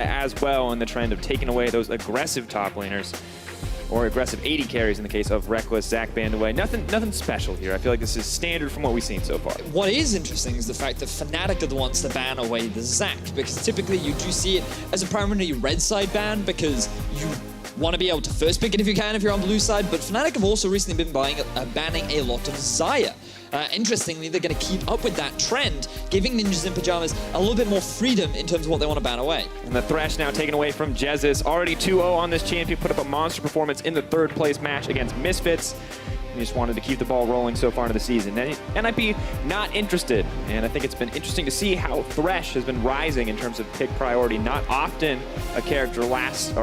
as well in the trend of taking away those aggressive top laners, or aggressive AD carries in the case of Rekkles, Zach banned away. Nothing special here. I feel like this is standard from what we've seen so far. What is interesting is the fact that Fnatic are the ones to ban away the Zach, because typically you do see it as a primarily red side ban because you want to be able to first pick it if you can if you're on blue side, but Fnatic have also recently been banning a lot of Xayah. Interestingly, they're going to keep up with that trend, giving Ninjas in Pyjamas a little bit more freedom in terms of what they want to ban away. And the Thresh now taken away from Jesiz. Already 2-0 on this champion, put up a monster performance in the third place match against Misfits. He just wanted to keep the ball rolling so far into the season. And I'd be not interested. And I think it's been interesting to see how Thresh has been rising in terms of pick priority. Not often a character last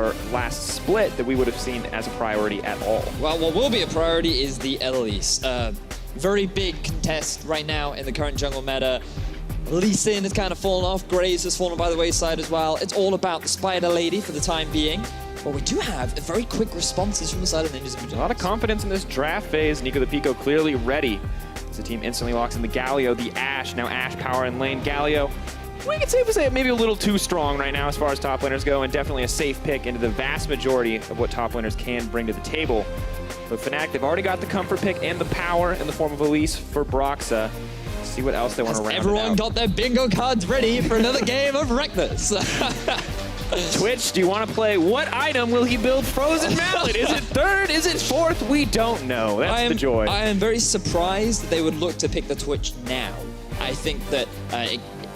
split that we would have seen as a priority at all. Well, what will be a priority is the Elise. Very big contest right now in the current jungle meta. Elise has kind of fallen off. Graves has fallen by the wayside as well. It's all about the Spider Lady for the time being. But we do have very quick responses from the side of Ninjas in Pyjamas. A lot of confidence in this draft phase. Nico the Pico clearly ready. As the team instantly locks in the Galio, the AShe. Now AShe power in lane. Galio, we can safely say maybe a little too strong right now as far as top laners go, and definitely a safe pick into the vast majority of what top laners can bring to the table. But Fnatic, they've already got the comfort pick and the power in the form of Elise for Broxah. See what else they want to round it out. Everyone got their bingo cards ready for another game of Rekkles. Twitch, do you want to play? What item will he build Frozen Mallet? Is it third? Is it fourth? We don't know. That's the joy. I am very surprised that they would look to pick the Twitch now. I think that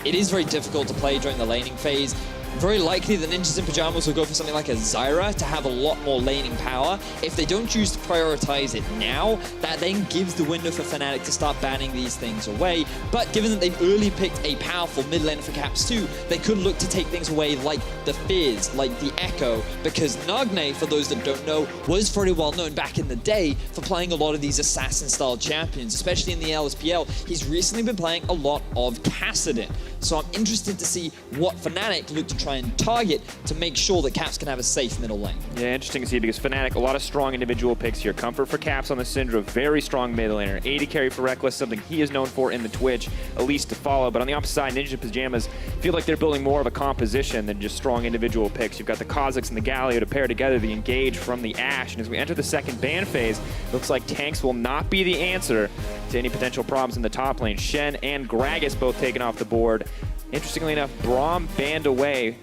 it is very difficult to play during the laning phase. Very likely the Ninjas in Pyjamas will go for something like a Zyra to have a lot more laning power. If they don't choose to prioritize it now, that then gives the window for Fnatic to start banning these things away. But given that they've early picked a powerful mid laner for Caps too, they could look to take things away like the Fizz, like the Echo, because Nagne, for those that don't know, was very well known back in the day for playing a lot of these assassin-style champions, especially in the LSPL. He's recently been playing a lot of Kassadin. So I'm interested to see what Fnatic look to try and target to make sure that Caps can have a safe middle lane. Yeah, interesting to see because Fnatic, a lot of strong individual picks here. Comfort for Caps on the Syndra, very strong mid laner. AD carry for Rekkles, something he is known for in the Twitch, Elise to follow. But on the opposite side, Ninja Pyjamas feel like they're building more of a composition than just strong individual picks. You've got the Kha'Zix and the Galio to pair together the Engage from the AShe. And as we enter the second ban phase, it looks like tanks will not be the answer to any potential problems in the top lane. Shen and Gragas both taken off the board. Interestingly enough, Braum banned away.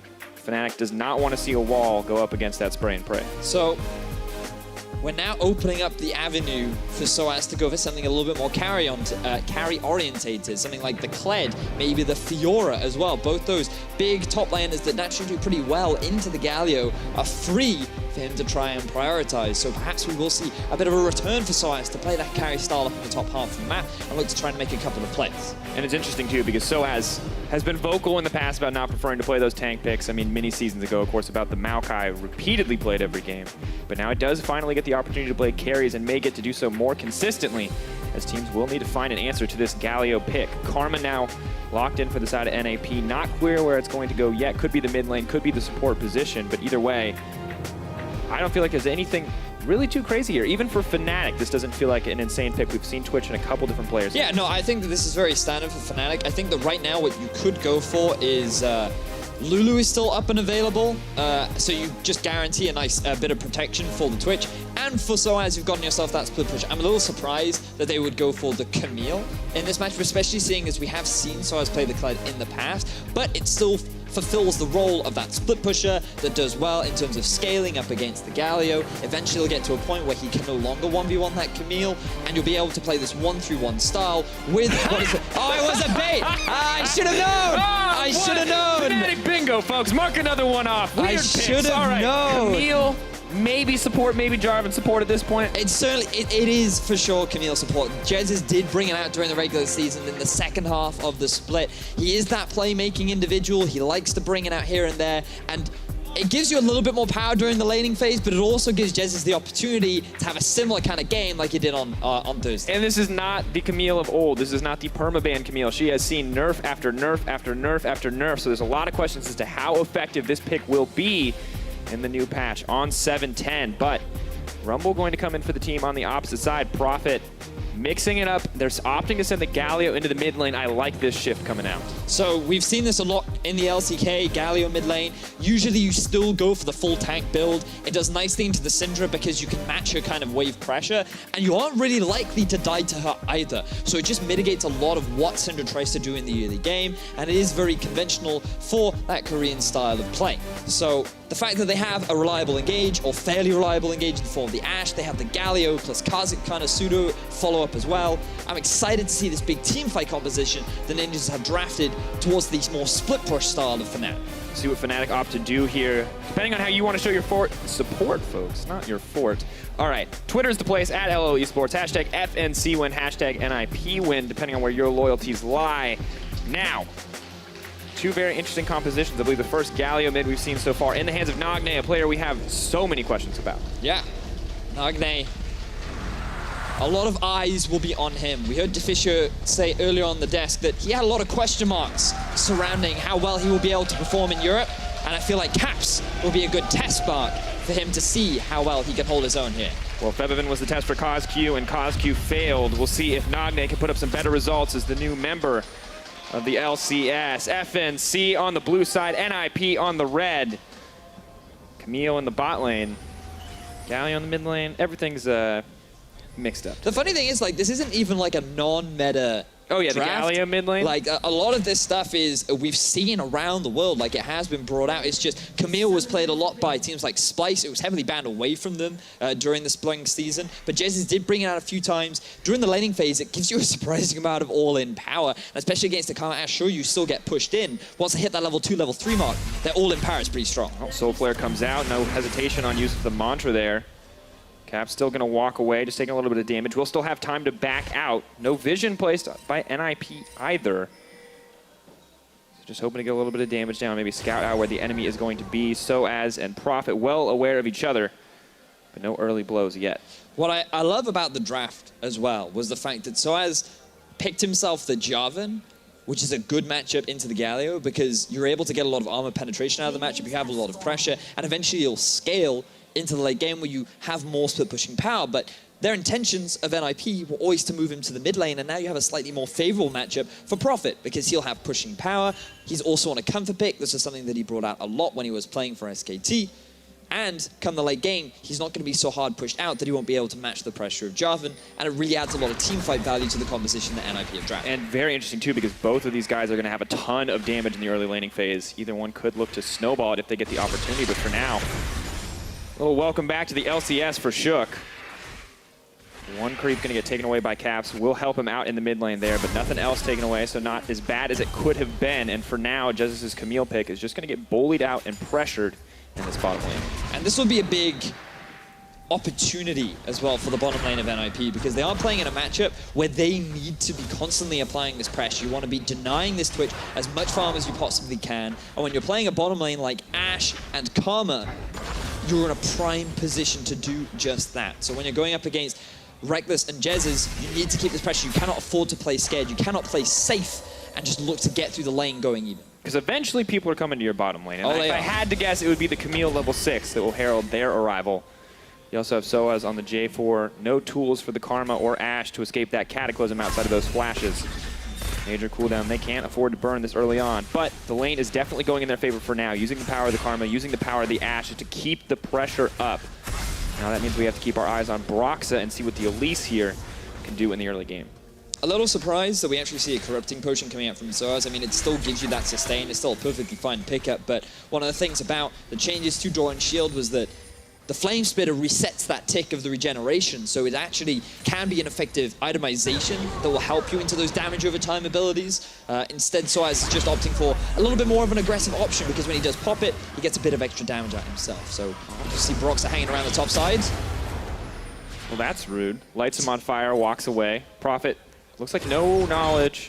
Fnatic does not want to see a wall go up against that spray and pray. So we're now opening up the avenue for sOAZ to go for something a little bit more carry orientated, something like the Kled, maybe the Fiora as well. Both those big top laners that naturally do pretty well into the Galio are free for him to try and prioritize. So perhaps we will see a bit of a return for sOAZ to play that carry style up in the top half of the map and look to try and make a couple of plays. And it's interesting too because sOAZ has been vocal in the past about not preferring to play those tank picks. I mean, many seasons ago, of course, about the Maokai repeatedly played every game. But now it does finally get the opportunity to play carries and may get to do so more consistently, as teams will need to find an answer to this Galio pick. Karma now locked in for the side of NAP. Not clear where it's going to go yet. Could be the mid lane, could be the support position, but either way, I don't feel like there's anything really too crazy here. Even for Fnatic, this doesn't feel like an insane pick. We've seen Twitch and a couple different players. Yeah, no, I think that this is very standard for Fnatic. I think that right now what you could go for is Lulu is still up and available, so you just guarantee a nice bit of protection for the Twitch. And for sOAZ, you've gotten yourself that split push. I'm a little surprised that they would go for the Camille in this match, especially seeing as we have seen sOAZ play the Kled in the past, but it still fulfills the role of that split pusher that does well in terms of scaling up against the Galio. Eventually he'll get to a point where he can no longer 1v1 that Camille, and you'll be able to play this 1-3-1 style with, what is it? Oh, it was a bait! I should have known! I should have known! Fnatic bingo, folks. Mark another one off. Weird I should have known! Camille, maybe support, maybe Jarvan support at this point. It's certainly, it is for sure Camille support. Jesiz did bring it out during the regular season in the second half of the split. He is that playmaking individual. He likes to bring it out here and there, and it gives you a little bit more power during the laning phase, but it also gives Jesiz the opportunity to have a similar kind of game like he did on Thursday. And this is not the Camille of old. This is not the permaban Camille. She has seen nerf after nerf after nerf after nerf, so there's a lot of questions as to how effective this pick will be in the new patch on 7-10. But Rumble going to come in for the team on the opposite side. Prophet mixing it up. They're opting to send the Galio into the mid lane. I like this shift coming out. So we've seen this a lot in the LCK, Galio mid lane. Usually you still go for the full tank build. It does nicely into the Syndra because you can match her kind of wave pressure, and you aren't really likely to die to her either. So it just mitigates a lot of what Syndra tries to do in the early game, and it is very conventional for that Korean style of play. So the fact that they have a reliable engage, or fairly reliable engage in the form of the AShe, they have the Galio plus Kha'Zix kind of pseudo follow-up as well. I'm excited to see this big team fight composition the Ninjas have drafted towards these more split push style of Fnatic. See what Fnatic opt to do here. Depending on how you want to show your support, folks, not your fort. All right, Twitter's the place, at LO eSports, hashtag FNC win, hashtag NIP win, depending on where your loyalties lie. Now, two very interesting compositions. I believe the first Galio mid we've seen so far in the hands of Nagne, a player we have so many questions about. Yeah, Nagne. A lot of eyes will be on him. We heard DeFisher say earlier on the desk that he had a lot of question marks surrounding how well he will be able to perform in Europe, and I feel like Caps will be a good test mark for him to see how well he can hold his own here. Well, Febvin was the test for KaZQ, and KaZQ failed. We'll see if Nagne can put up some better results as the new member of the LCS. FNC on the blue side, NIP on the red. Camille in the bot lane. Galio in the mid lane. Everything's mixed up. The funny thing is, like, this isn't even like a non-meta draft. The Galio mid lane? Like, a lot of this stuff is we've seen around the world. Like, it has been brought out. It's just Camille was played a lot by teams like Splice. It was heavily banned away from them during the spring season. But Jesiz did bring it out a few times. During the laning phase, it gives you a surprising amount of all-in power. And especially against the Karma Ashe, sure, you still get pushed in. Once they hit that level 2, level 3 mark, their all-in power is pretty strong. Oh, Soulflare comes out. No hesitation on use of the mantra there. Cap's still going to walk away, just taking a little bit of damage. We'll still have time to back out. No vision placed by NIP either. So just hoping to get a little bit of damage down, maybe scout out where the enemy is going to be. sOAZ and Prophet well aware of each other, but no early blows yet. What I love about the draft as well was the fact that sOAZ picked himself the Jarvan, which is a good matchup into the Galio because you're able to get a lot of armor penetration out of the matchup, you have a lot of pressure, and eventually you'll scale into the late game where you have more split pushing power. But their intentions of NIP were always to move him to the mid lane, and now you have a slightly more favorable matchup for Prophet because he'll have pushing power. He's also on a comfort pick. This is something that he brought out a lot when he was playing for SKT. And come the late game, he's not going to be so hard pushed out that he won't be able to match the pressure of Jarvan, and it really adds a lot of team fight value to the composition that NIP have drafted. And very interesting too, because both of these guys are going to have a ton of damage in the early laning phase. Either one could look to snowball it if they get the opportunity, but for now, a little welcome back to the LCS for Shook. One creep going to get taken away by Caps. Will help him out in the mid lane there, but nothing else taken away, so not as bad as it could have been. And for now, Jeziz's Camille pick is just going to get bullied out and pressured in this bottom lane. And this will be a big opportunity as well for the bottom lane of NIP because they are playing in a matchup where they need to be constantly applying this pressure. You want to be denying this Twitch as much farm as you possibly can. And when you're playing a bottom lane like Ashe and Karma, you're in a prime position to do just that. So when you're going up against Rekkles and Jesiz, you need to keep this pressure. You cannot afford to play scared. You cannot play safe and just look to get through the lane going even. Because eventually people are coming to your bottom lane. And if I are. had to guess, it would be the Camille level 6 that will herald their arrival. You also have sOAZ on the J4. No tools for the Karma or Ashe to escape that Cataclysm outside of those flashes. Major cooldown. They can't afford to burn this early on. But the lane is definitely going in their favor for now. Using the power of the Karma, using the power of the Ashe to keep the pressure up. Now that means we have to keep our eyes on Broxah and see what the Elise here can do in the early game. A little surprised that we actually see a Corrupting Potion coming out from sOAZ. I mean, it still gives you that sustain. It's still a perfectly fine pickup. But one of the things about the changes to Draw and Shield was that the Flame Spitter resets that tick of the regeneration, so it actually can be an effective itemization that will help you into those damage over time abilities. Instead, sOAZ is just opting for a little bit more of an aggressive option because when he does pop it, he gets a bit of extra damage out himself. So you see Broxah hanging around the top side. Well, that's rude. Lights him on fire, walks away. Prophet looks like no knowledge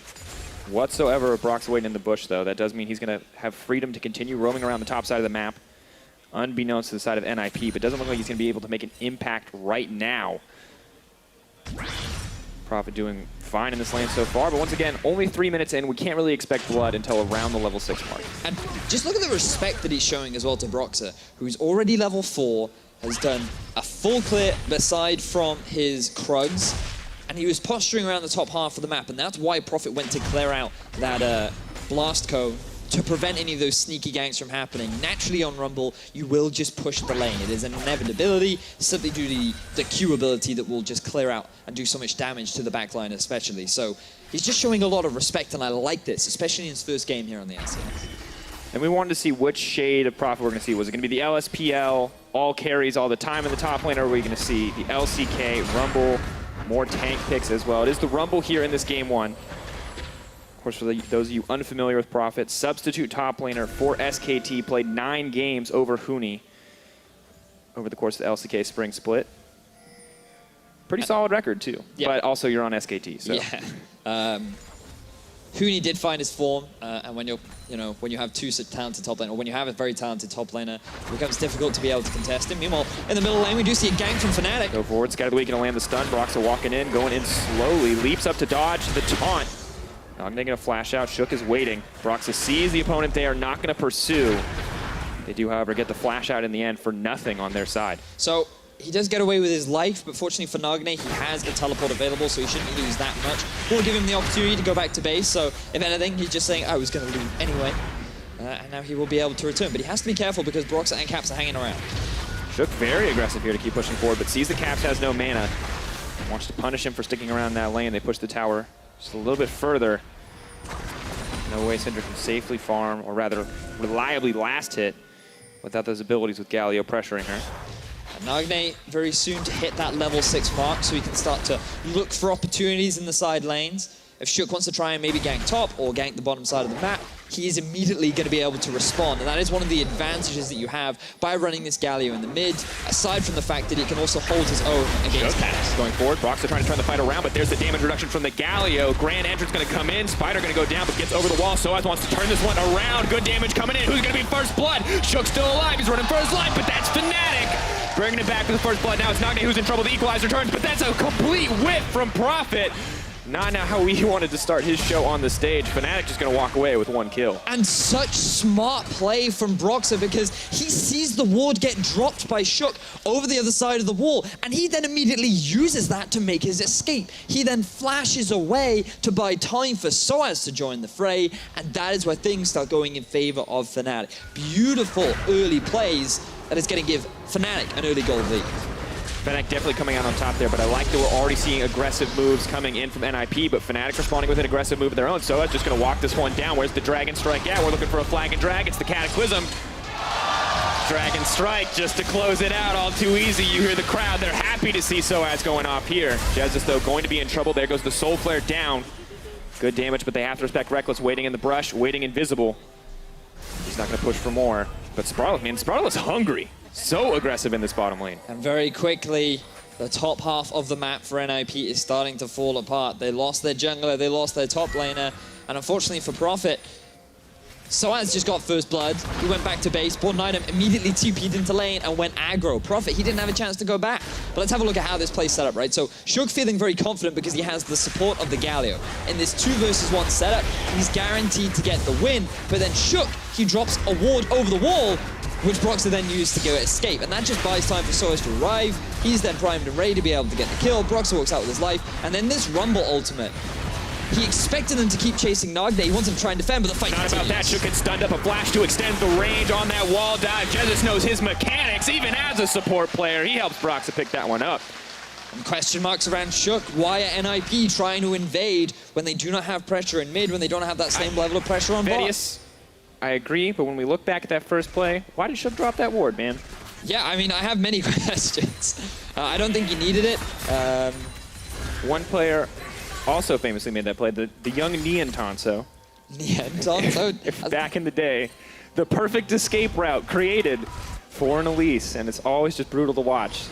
whatsoever of Broxah waiting in the bush, though. That does mean he's going to have freedom to continue roaming around the top side of the map, unbeknownst to the side of NIP, but doesn't look like he's going to be able to make an impact right now. Prophet doing fine in this lane so far, but once again, only 3 minutes in. We can't really expect blood until around the level 6 mark. And just look at the respect that he's showing as well to Broxah, who's already level 4, has done a full clear aside from his Krugs. and he was posturing around the top half of the map, and that's why Prophet went to clear out that blast cone to prevent any of those sneaky ganks from happening. Naturally on Rumble, you will just push the lane. It is an inevitability simply due to the Q ability that will just clear out and do so much damage to the backline especially. So he's just showing a lot of respect, and I like this, especially in his first game here on the LCS. And we wanted to see which shade of Prophet we're going to see. Was it going to be the LSPL, all carries all the time in the top lane, or are we going to see the LCK, Rumble, more tank picks as well? It is the Rumble here in this game one. Of course, for those of you unfamiliar with Prophet, substitute top laner for SKT, played 9 games over Huni over the course of the LCK spring split. Pretty solid record too, but also you're on SKT. So. Yeah. Huni did find his form, and when you have two such talented top laner, or when you have a very talented top laner, it becomes difficult to be able to contest him. Meanwhile, in the middle lane, we do see a gank from Fnatic. Go forward, Scatter the Weak gonna land the stun. Broxah walking in, going in slowly, leaps up to dodge the taunt. Nagne gonna flash out, Shook is waiting. Broxah sees the opponent, they are not gonna pursue. They do, however, get the flash out in the end for nothing on their side. So he does get away with his life, but fortunately for Nagne, he has the teleport available, so he shouldn't lose that much. We'll give him the opportunity to go back to base, so if anything, he's just saying, I was going to leave anyway. And now he will be able to return, but he has to be careful because Broxah and Caps are hanging around. Shook very aggressive here to keep pushing forward, but sees the Caps has no mana. Wants to punish him for sticking around that lane. They push the tower just a little bit further. No way Syndra can safely farm, or rather, reliably last hit without those abilities with Galio pressuring her. Nagne very soon to hit that level 6 mark, so he can start to look for opportunities in the side lanes. If Shook wants to try and maybe gank top or gank the bottom side of the map, he is immediately going to be able to respond, and that is one of the advantages that you have by running this Galio in the mid, aside from the fact that he can also hold his own against Caps. Going forward, Broxah trying to turn the fight around, but there's the damage reduction from the Galio. Grand Entrance going to come in, Spider going to go down, but gets over the wall. sOAZ wants to turn this one around. Good damage coming in. Who's going to be first blood? Shook's still alive. He's running for his life, but that's Fnatic. Bringing it back to the first blood. Now it's Nagne who's in trouble. The equalizer turns, but that's a complete whip from Prophet. Not now how he wanted to start his show on the stage. Fnatic just going to walk away with 1 kill. And such smart play from Broxah, because he sees the ward get dropped by Shook over the other side of the wall, and he then immediately uses that to make his escape. He then flashes away to buy time for sOAZ to join the fray, and that is where things start going in favor of Fnatic. Beautiful early plays that is going to give Fnatic an early gold lead. Fnatic definitely coming out on top there, but I like that we're already seeing aggressive moves coming in from NIP, but Fnatic responding with an aggressive move of their own. sOAZ just going to walk this one down. Where's the Dragon Strike at? We're looking for a flag and drag. It's the Cataclysm. Dragon Strike just to close it out. All too easy. You hear the crowd. They're happy to see sOAZ going off here. Jesiz, though, going to be in trouble. There goes the Soul Flare down. Good damage, but they have to respect Rekkles waiting in the brush, waiting invisible. He's not going to push for more. But Sprattel, man, Sprattel is hungry. So aggressive in this bottom lane. And very quickly, the top half of the map for NIP is starting to fall apart. They lost their jungler, they lost their top laner, and unfortunately for Prophet, sOAZ just got first blood. He went back to base. Born Item immediately TP'd into lane and went aggro. Prophet, he didn't have a chance to go back. But let's have a look at how this play's set up, right? So Shook feeling very confident because he has the support of the Galio. In this 2 versus 1 setup, he's guaranteed to get the win. But then Shook, he drops a ward over the wall, which Broxah then used to go escape. And that just buys time for sOAZ to arrive. He's then primed and ready to be able to get the kill. Broxah walks out with his life. And then this Rumble ultimate. He expected them to keep chasing Nagne. He wanted to try and defend, but the fight continues. Not about that. Shook gets stunned up. A flash to extend the range on that wall dive. Jesiz knows his mechanics, even as a support player. He helps Broxah pick that one up. And question marks around Shook. Why are NIP trying to invade when they do not have pressure in mid, when they don't have that same level of pressure on Vedius, I agree, but when we look back at that first play, why did Shook drop that ward, man? Yeah, I mean, I have many questions. I don't think he needed it. One player also famously made that play, the young Neon Tonso. Neon Tonso? Back in the day, the perfect escape route created for an Elise, and it's always just brutal to watch.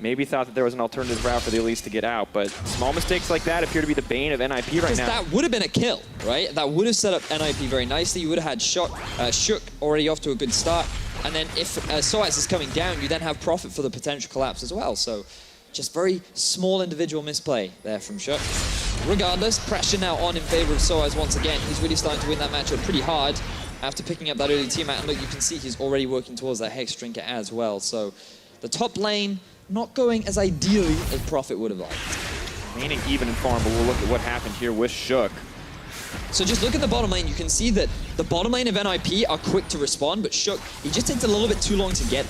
Maybe thought that there was an alternative route for the Elise to get out, but small mistakes like that appear to be the bane of NIP right now. That would have been a kill, right? That would have set up NIP very nicely. You would have had Shook already off to a good start. And then if sOAZ is coming down, you then have Prophet for the potential collapse as well. So just very small individual misplay there from Shook. Regardless, pressure now on in favor of sOAZ once again. He's really starting to win that matchup pretty hard after picking up that early team out. And look, you can see he's already working towards that Hex Trinket as well. So the top lane, not going as ideally as Prophet would have liked. Remaining even in farm, but we'll look at what happened here with Shook. So just look at the bottom lane. You can see that the bottom lane of NIP are quick to respond, but Shook, he just takes a little bit too long to get.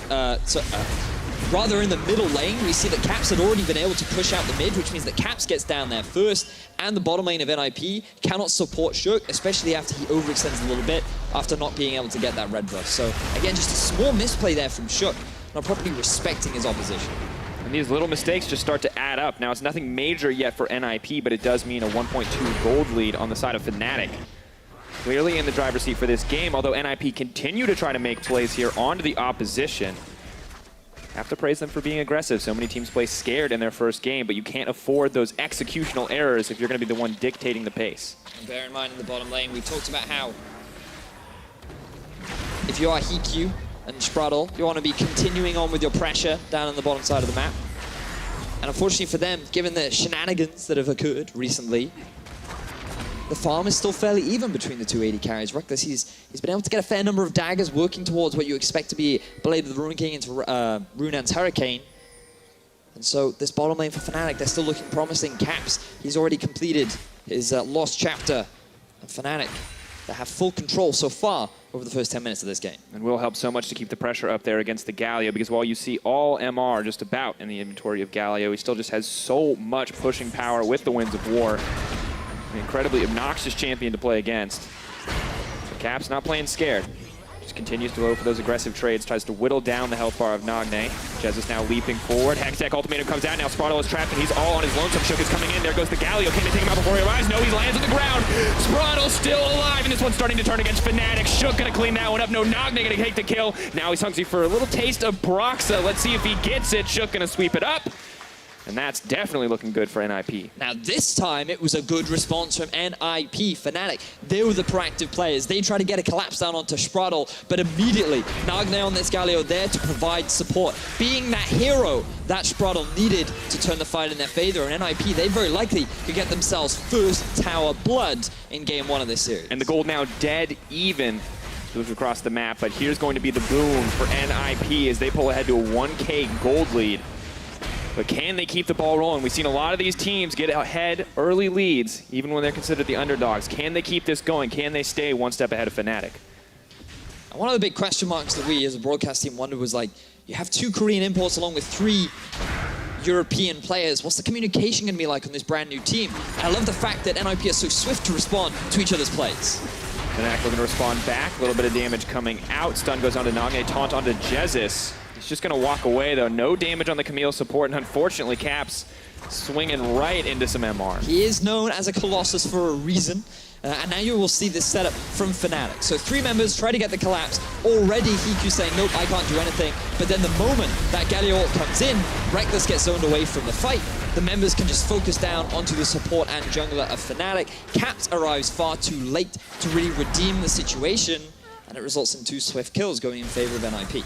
Rather in the middle lane, we see that Caps had already been able to push out the mid, which means that Caps gets down there first, and the bottom lane of NIP cannot support Shook, especially after he overextends a little bit after not being able to get that red buff. So again, just a small misplay there from Shook, not properly respecting his opposition. And these little mistakes just start to add up. Now, it's nothing major yet for NIP, but it does mean a 1.2 gold lead on the side of Fnatic. Clearly in the driver's seat for this game, although NIP continue to try to make plays here onto the opposition. Have to praise them for being aggressive. So many teams play scared in their first game, but you can't afford those executional errors if you're going to be the one dictating the pace. And bear in mind in the bottom lane, we talked about how if you are HeaQ and Sprattel, you want to be continuing on with your pressure down on the bottom side of the map. And unfortunately for them, given the shenanigans that have occurred recently, the farm is still fairly even between the two AD carries. Rekkles, he's been able to get a fair number of daggers working towards what you expect to be Blade of the Ruin King into Runan's Hurricane. And so this bottom lane for Fnatic, they're still looking promising. Caps, he's already completed his lost chapter. And Fnatic, they have full control so far over the first 10 minutes of this game. And will help so much to keep the pressure up there against the Galio, because while you see all MR just about in the inventory of Galio, he still just has so much pushing power with the Winds of War. An incredibly obnoxious champion to play against. So Caps not playing scared. Just continues to go for those aggressive trades, tries to whittle down the health bar of Nagne. Jesiz now leaping forward. Hextech ultimatum comes out. Now Sprattel is trapped and he's all on his lonesome. Shook is coming in. There goes the Galio. Can they take him out before he arrives? No, he lands on the ground. Sprattel still alive, and this one's starting to turn against Fnatic. Shook gonna clean that one up. No, Nagne gonna take the kill. Now he's hungry for a little taste of Broxah. Let's see if he gets it. Shook gonna sweep it up. And that's definitely looking good for NIP. Now this time it was a good response from NIP. Fnatic, they were the proactive players. They tried to get a collapse down onto Sprattel, but immediately Nagne on this Galio there to provide support. Being that hero that Sprattel needed to turn the fight in their favor, and NIP, they very likely could get themselves first tower blood in game 1 of this series. And the gold now dead even. Moves across the map, but here's going to be the boon for NIP as they pull ahead to a 1K gold lead. But can they keep the ball rolling? We've seen a lot of these teams get ahead early leads, even when they're considered the underdogs. Can they keep this going? Can they stay one step ahead of Fnatic? And one of the big question marks that we as a broadcast team wondered was, like, you have 2 Korean imports along with 3 European players. What's the communication going to be like on this brand new team? And I love the fact that NIP are so swift to respond to each other's plays. Fnatic looking to respond back. A little bit of damage coming out. Stun goes on to Nagne, taunt onto Jesiz. He's just going to walk away, though. No damage on the Camille support, and unfortunately, Caps swinging right into some MR. He is known as a Colossus for a reason, and now you will see this setup from Fnatic. So 3 members try to get the collapse. Already, HeaQ saying, nope, I can't do anything. But then the moment that Galio ult comes in, Rekkles gets zoned away from the fight. The members can just focus down onto the support and jungler of Fnatic. Caps arrives far too late to really redeem the situation, and it results in 2 swift kills going in favor of NIP.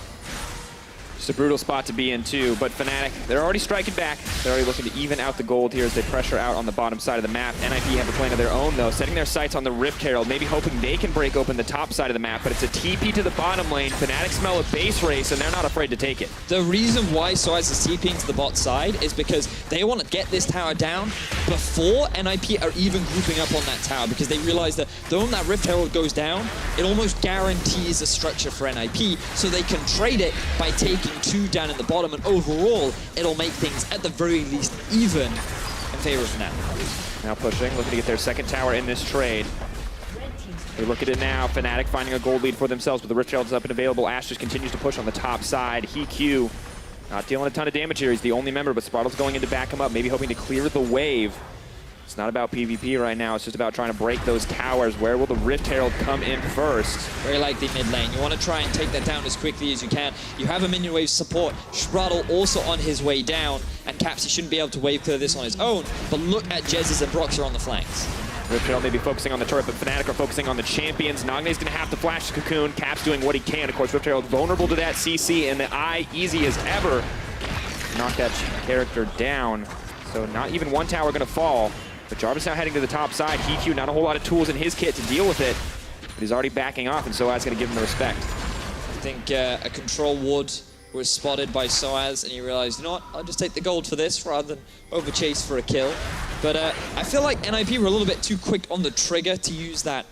Just a brutal spot to be in, too. But Fnatic, they're already striking back. They're already looking to even out the gold here as they pressure out on the bottom side of the map. NIP have a plan of their own, though, setting their sights on the Rift Herald, maybe hoping they can break open the top side of the map. But it's a TP to the bottom lane. Fnatic smell a base race, and they're not afraid to take it. The reason why sOAZ is TPing to the bot side is because they want to get this tower down before NIP are even grouping up on that tower, because they realize that the moment that Rift Herald goes down, it almost guarantees a structure for NIP, so they can trade it by taking 2 down in the bottom, and overall, it'll make things at the very least even in favor of Fnatic. Now pushing, looking to get their second tower in this trade. They look at it now, Fnatic finding a gold lead for themselves, but the Rift Herald's up and available. AShe just continues to push on the top side. HeaQ not dealing a ton of damage here. He's the only member, but Sprattel's going in to back him up, maybe hoping to clear the wave. It's not about PvP right now. It's just about trying to break those towers. Where will the Rift Herald come in first? Very likely mid lane. You want to try and take that down as quickly as you can. You have a minion wave support. Sprattel also on his way down, and Caps, he shouldn't be able to wave clear this on his own. But look at Jesiz and Broxah on the flanks. Rift Herald may be focusing on the turret, but Fnatic are focusing on the champions. Nagne's going to have to flash the Cocoon. Caps doing what he can. Of course, Rift Herald vulnerable to that CC, and the eye easy as ever. Knock that character down. So not even 1 tower going to fall. But Jarvis now heading to the top side. HeaQ, not a whole lot of tools in his kit to deal with it. But he's already backing off, and sOAZ going to give him the respect. I think a control ward was spotted by sOAZ, and he realized, you know what, I'll just take the gold for this rather than overchase for a kill. But I feel like NIP were a little bit too quick on the trigger to use that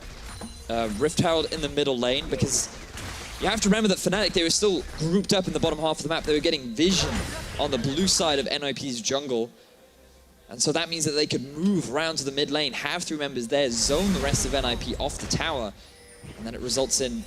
Rift Herald in the middle lane, because you have to remember that Fnatic, they were still grouped up in the bottom half of the map. They were getting vision on the blue side of NIP's jungle. And so that means that they could move around to the mid lane, have 3 members there, zone the rest of NIP off the tower. And then it results in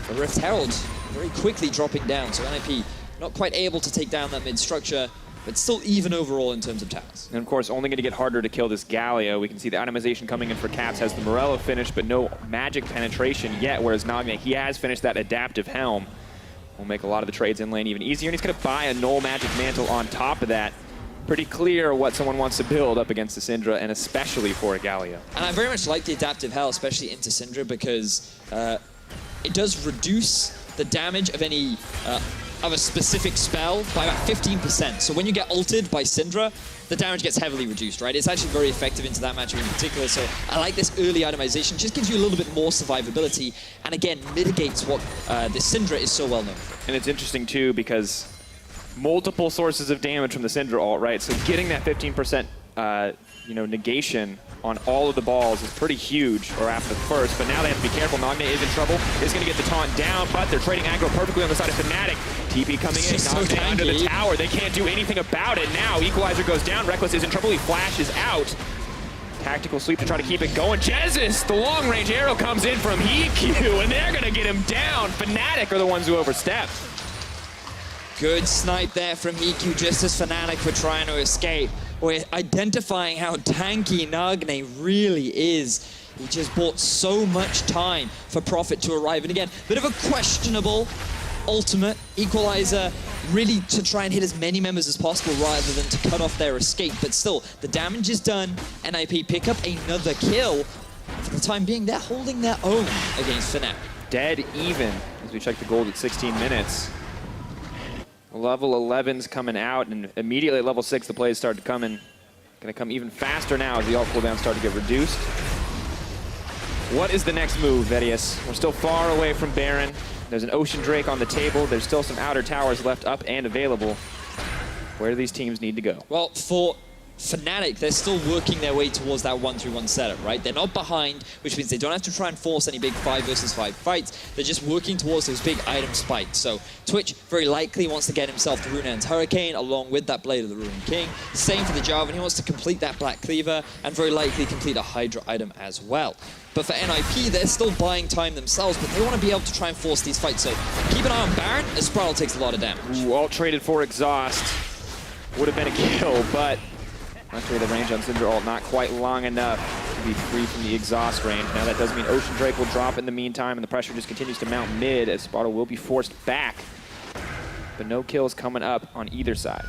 the Rift Herald very quickly dropping down. So NIP not quite able to take down that mid structure, but still even overall in terms of towers. And of course, only going to get harder to kill this Galio. We can see the itemization coming in for Caps, has the Morello finish, but no magic penetration yet, whereas Nagne, he has finished that adaptive helm. Will make a lot of the trades in lane even easier, and he's going to buy a null magic mantle on top of that. Pretty clear what someone wants to build up against the Syndra, and especially for a Galio. And I very much like the adaptive hell, especially into Syndra, because it does reduce the damage of any of a specific spell by about 15%. So when you get ulted by Syndra, the damage gets heavily reduced, right? It's actually very effective into that matchup in particular. So I like this early itemization. Just gives you a little bit more survivability, and again, mitigates what this Syndra is so well known for. And it's interesting too, because multiple sources of damage from the Syndra ult, right? So getting that 15% negation on all of the balls is pretty huge, or after the first, but now they have to be careful. Nagne is in trouble, is going to get the taunt down, but they're trading aggro perfectly on the side of Fnatic. TP coming in, Nagne under the tower. They can't do anything about it now. Equalizer goes down, Rekkles is in trouble, he flashes out. Tactical sweep to try to keep it going. Jesiz, the long-range arrow comes in from HeaQ, and they're going to get him down. Fnatic are the ones who overstepped. Good snipe there from HeaQ, just as Fnatic were trying to escape. We're identifying how tanky Nagne really is. He just bought so much time for Prophet to arrive. And again, bit of a questionable ultimate. Equalizer really to try and hit as many members as possible rather than to cut off their escape. But still, the damage is done. NIP pick up another kill. For the time being, they're holding their own against Fnatic. Dead even as we check the gold at 16 minutes. Level 11's coming out, and immediately at level 6, the plays start to come in. Going to come even faster now as the ult cooldowns start to get reduced. What is the next move, Vedius? We're still far away from Baron. There's an Ocean Drake on the table. There's still some outer towers left up and available. Where do these teams need to go? Well, for Fnatic, they're still working their way towards that 1-3-1 setup, right? They're not behind, which means they don't have to try and force any big 5 versus 5 fights. They're just working towards those big item spikes. So Twitch very likely wants to get himself the Rune's Hurricane along with that Blade of the Ruin King. Same for the Jarvan. He wants to complete that Black Cleaver and very likely complete a Hydra item as well. But for NIP, they're still buying time themselves, but they want to be able to try and force these fights. So keep an eye on Baron, as Sprattel takes a lot of damage. Ooh, all traded for exhaust. Would have been a kill, but actually, the range on Syndra ult not quite long enough to be free from the exhaust range. Now that does mean Ocean Drake will drop in the meantime, and the pressure just continues to mount mid as Sprattel will be forced back. But no kills coming up on either side.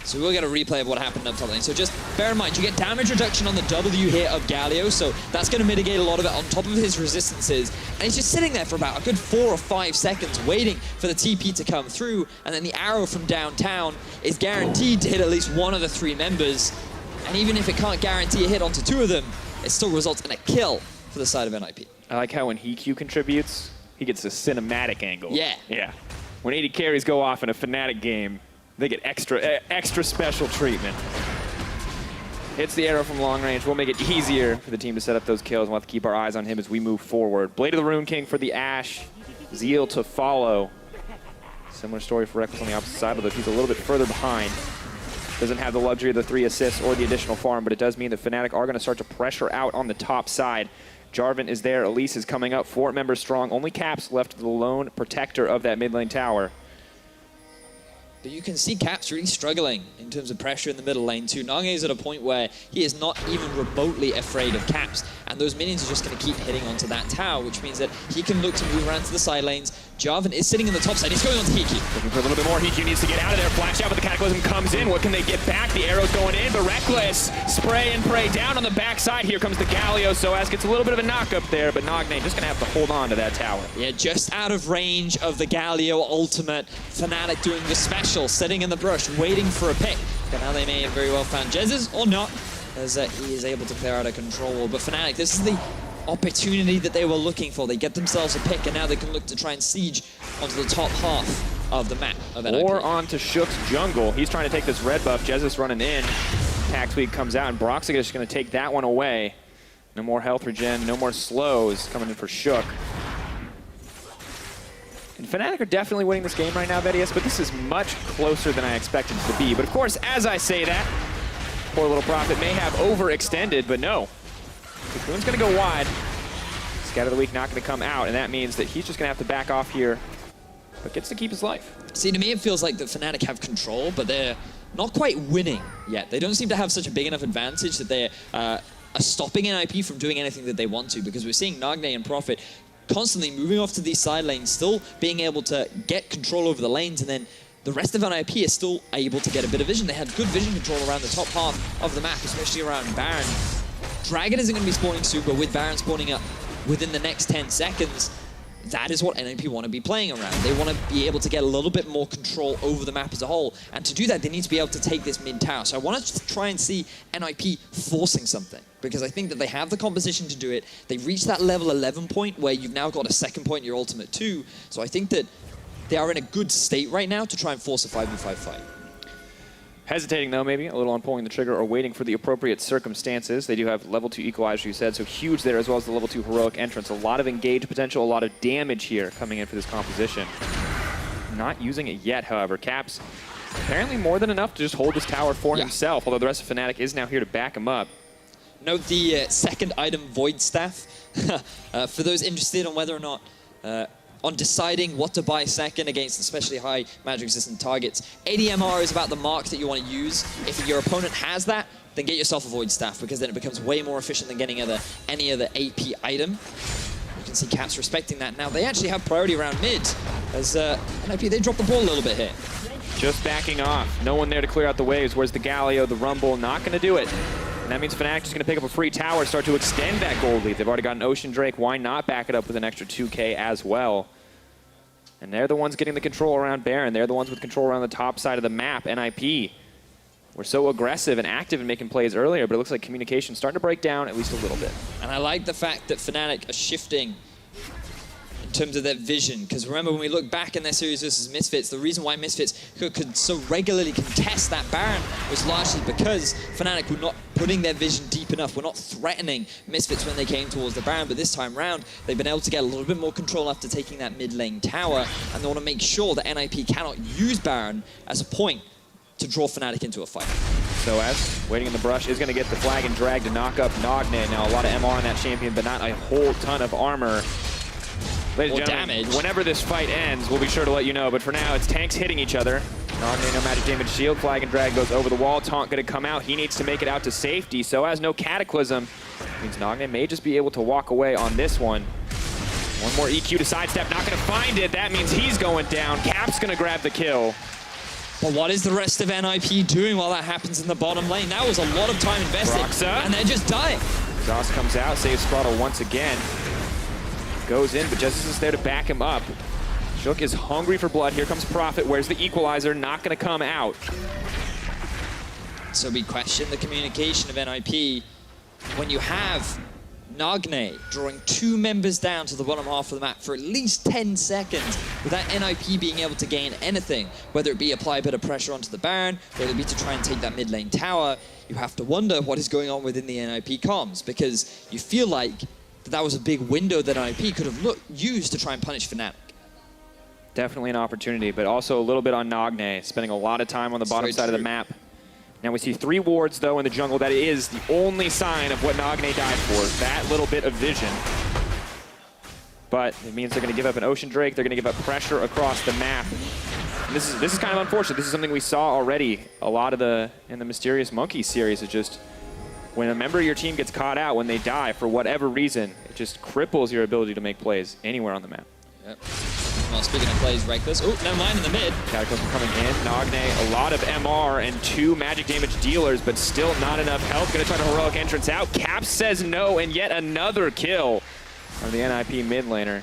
So we'll get a replay of what happened up top lane. So just bear in mind, you get damage reduction on the W here of Galio, so that's going to mitigate a lot of it on top of his resistances. And he's just sitting there for about a good 4 or 5 seconds waiting for the TP to come through, and then the arrow from downtown is guaranteed to hit at least one of the 3 members. And even if it can't guarantee a hit onto 2 of them, it still results in a kill for the side of NIP. I like how when HeaQ contributes, he gets a cinematic angle. Yeah. Yeah. When AD carries go off in a Fnatic game, they get extra special treatment. Hits the arrow from long range. We'll make it easier for the team to set up those kills. We'll have to keep our eyes on him as we move forward. Blade of the Ruin King for the AShe. Zeal to follow. Similar story for Rekkles on the opposite side, although he's a little bit further behind. Doesn't have the luxury of the 3 assists or the additional farm, but it does mean that Fnatic are going to start to pressure out on the top side. Jarvan is there. Elise is coming up. 4 members strong. Only Caps left the lone protector of that mid lane tower. But you can see Caps really struggling in terms of pressure in the middle lane too. Nagne is at a point where he is not even remotely afraid of Caps, and those minions are just going to keep hitting onto that tower, which means that he can look to move around to the side lanes. Jarvan is sitting in the top side. He's going on to HeaQ. Looking for a little bit more. HeaQ needs to get out of there. Flash out, but the Cataclysm comes in. What can they get back? The arrow's going in, but Rekkles spray and pray down on the backside. Here comes the Galio. sOAZ gets a little bit of a knock up there, but Nagne just going to have to hold on to that tower. Yeah, just out of range of the Galio ultimate. Fnatic doing the special, sitting in the brush, waiting for a pick. But now they may have very well found Jesiz, or not, as he is able to clear out a control. But Fnatic, this is the opportunity that they were looking for. They get themselves a pick, and now they can look to try and siege onto the top half of the map of NIP. Or onto Shook's jungle. He's trying to take this red buff. Jesiz running in. Tax Week comes out, and Broxah is going to take that one away. No more health regen, no more slows coming in for Shook. And Fnatic are definitely winning this game right now, Vedius, but this is much closer than I expected it to be. But of course, as I say that, poor little Prophet may have overextended, but no. Cocoon's going to go wide. Scout of the Week not going to come out, and that means that he's just going to have to back off here, but gets to keep his life. See, to me it feels like that Fnatic have control, but they're not quite winning yet. They don't seem to have such a big enough advantage that they're stopping NIP from doing anything that they want to, because we're seeing Nagne and Prophet constantly moving off to these side lanes, still being able to get control over the lanes, and then the rest of NIP is still able to get a bit of vision. They had good vision control around the top half of the map, especially around Baron. Dragon isn't going to be spawning soon, but with Baron spawning up within the next 10 seconds, that is what NIP want to be playing around. They want to be able to get a little bit more control over the map as a whole, and to do that, they need to be able to take this mid tower. So I want to try and see NIP forcing something, because I think that they have the composition to do it. They've reached that level 11 point where you've now got a second point in your ultimate 2. So I think that they are in a good state right now to try and force a 5v5 fight. Hesitating though, maybe, a little on pulling the trigger or waiting for the appropriate circumstances. They do have level 2 equalizer, you said, so huge there, as well as the level 2 heroic entrance. A lot of engage potential, a lot of damage here coming in for this composition. Not using it yet, however. Caps apparently more than enough to just hold this tower for himself, although the rest of Fnatic is now here to back him up. Note the second item, Void Staff. For those interested on whether or not on deciding what to buy second against especially high magic resistant targets, ADMR is about the mark that you want to use. If your opponent has that, then get yourself a Void Staff, because then it becomes way more efficient than getting any other AP item. You can see Caps respecting that. Now they actually have priority around mid, as NIP, they drop the ball a little bit here. Just backing off. No one there to clear out the waves. Where's the Galio, the Rumble? Not going to do it. And that means Fnatic is going to pick up a free tower, start to extend that gold lead. They've already got an Ocean Drake. Why not back it up with an extra 2K as well? And they're the ones getting the control around Baron. They're the ones with control around the top side of the map. NIP were so aggressive and active in making plays earlier, but it looks like communication's starting to break down at least a little bit. And I like the fact that Fnatic are shifting in terms of their vision, because remember when we look back in their series versus Misfits, the reason why Misfits could so regularly contest that Baron was largely because Fnatic were not putting their vision deep enough. We're not threatening Misfits when they came towards the Baron, but this time round, they've been able to get a little bit more control after taking that mid lane tower, and they want to make sure that NIP cannot use Baron as a point to draw Fnatic into a fight. sOAZ, waiting in the brush, is going to get the flag and drag to knock up Nagne. Now a lot of MR on that champion, but not a whole ton of armor. Ladies and gentlemen, damage. Whenever this fight ends, we'll be sure to let you know, but for now, it's tanks hitting each other. Nagne, no magic damage shield, flag and drag goes over the wall. Taunt going to come out. He needs to make it out to safety. sOAZ, no Cataclysm. Means Nagne may just be able to walk away on this one. One more EQ to sidestep, not going to find it. That means he's going down. Cap's going to grab the kill. But what is the rest of NIP doing while that happens in the bottom lane? That was a lot of time invested, Broxah. and they're just dying. Zoss comes out, saves Sprattel once again. Goes in, but Jesiz is there to back him up. Shook is hungry for blood. Here comes Prophet. Where's the equalizer? Not going to come out. So we question the communication of NIP when you have Nagne drawing 2 members down to the bottom half of the map for at least 10 seconds without NIP being able to gain anything, whether it be apply a bit of pressure onto the Baron, whether it be to try and take that mid lane tower. You have to wonder what is going on within the NIP comms, because you feel like that was a big window that NIP could have used to try and punish Fnatic. Definitely an opportunity, but also a little bit on Nagne, spending a lot of time on the bottom side of the map. Now we see 3 wards, though, in the jungle. That is the only sign of what Nagne died for, that little bit of vision. But it means they're going to give up an Ocean Drake. They're going to give up pressure across the map. And this is kind of unfortunate. This is something we saw already a lot of in the Mysterious Monkey series. It's just when a member of your team gets caught out, when they die for whatever reason, it just cripples your ability to make plays anywhere on the map. Yep. Well, speaking of plays, Rekkles. Oh, never mind, in the mid. Cataclysm coming in. Nagne, a lot of MR and 2 magic damage dealers, but still not enough health. Gonna try to heroic entrance out. Caps says no, and yet another kill from the NIP mid laner.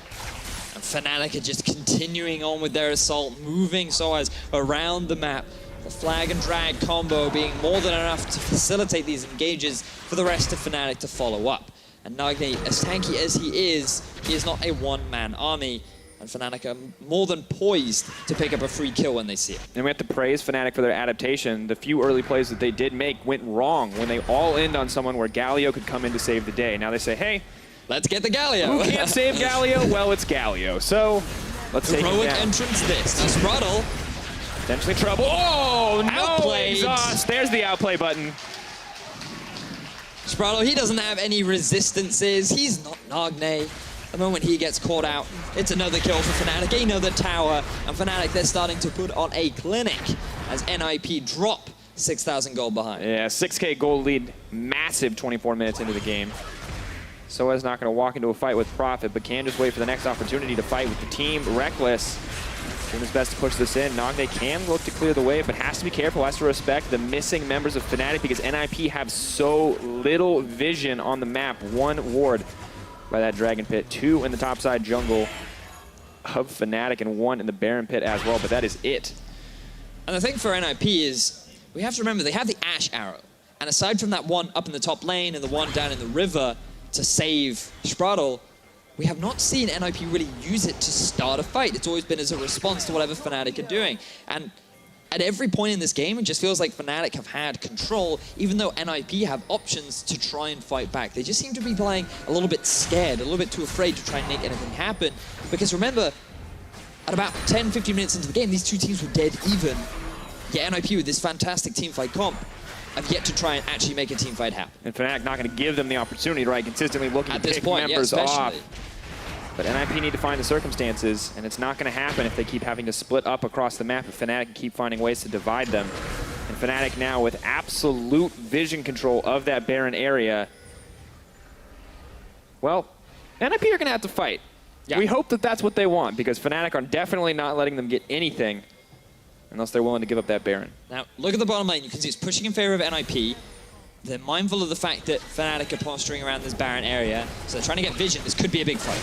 And Fnatic are just continuing on with their assault, moving sOAZ around the map. The flag and drag combo being more than enough to facilitate these engages for the rest of Fnatic to follow up. And Nagne, as tanky as he is not a one-man army. and Fnatic are more than poised to pick up a free kill when they see it. And we have to praise Fnatic for their adaptation. The few early plays that they did make went wrong when they all-in on someone where Galio could come in to save the day. Now they say, hey, let's get the Galio. who can't save Galio? Well, it's Galio. So let's take him Heroic down. entrance this. Now Sprattel. Potentially trouble. Oh, no Outplayed. exhaust. There's the outplay button. Sprattel, he doesn't have any resistances. He's not Nagne. The moment he gets caught out, it's another kill for Fnatic, another tower, and Fnatic, they're starting to put on a clinic as NIP drop 6,000 gold behind. Yeah, 6K gold lead, massive 24 minutes into the game. sOAZ not going to walk into a fight with Profit, but can just wait for the next opportunity to fight with the team. Rekkles doing his best to push this in. Nagne can look to clear the way, but has to be careful, has to respect the missing members of Fnatic because NIP have so little vision on the map. One ward by that Dragon Pit, two in the topside jungle of Fnatic, and one in the Baron Pit as well, but that is it. And the thing for NIP is, we have to remember, they have the AShe arrow. And aside from that one up in the top lane and the one down in the river to save Sprattel, we have not seen NIP really use it to start a fight. It's always been as a response to whatever Fnatic are doing. And at every point in this game, it just feels like Fnatic have had control, even though NIP have options to try and fight back. They just seem to be playing a little bit scared, a little bit too afraid to try and make anything happen. Because remember, at about 10-15 minutes into the game, these two teams were dead even. Yet NIP, with this fantastic teamfight comp, have yet to try and actually make a teamfight happen. And Fnatic not going to give them the opportunity, right? Consistently looking At to this pick point, members yeah, off. But NIP need to find the circumstances, and it's not going to happen if they keep having to split up across the map, if Fnatic can keep finding ways to divide them. And Fnatic now with absolute vision control of that Baron area. Well, NIP are going to have to fight. Yeah. We hope that that's what they want, because Fnatic are definitely not letting them get anything unless they're willing to give up that Baron. Now, look at the bottom lane. You can see it's pushing in favor of NIP. They're mindful of the fact that Fnatic are posturing around this Baron area, so they're trying to get vision. This could be a big fight.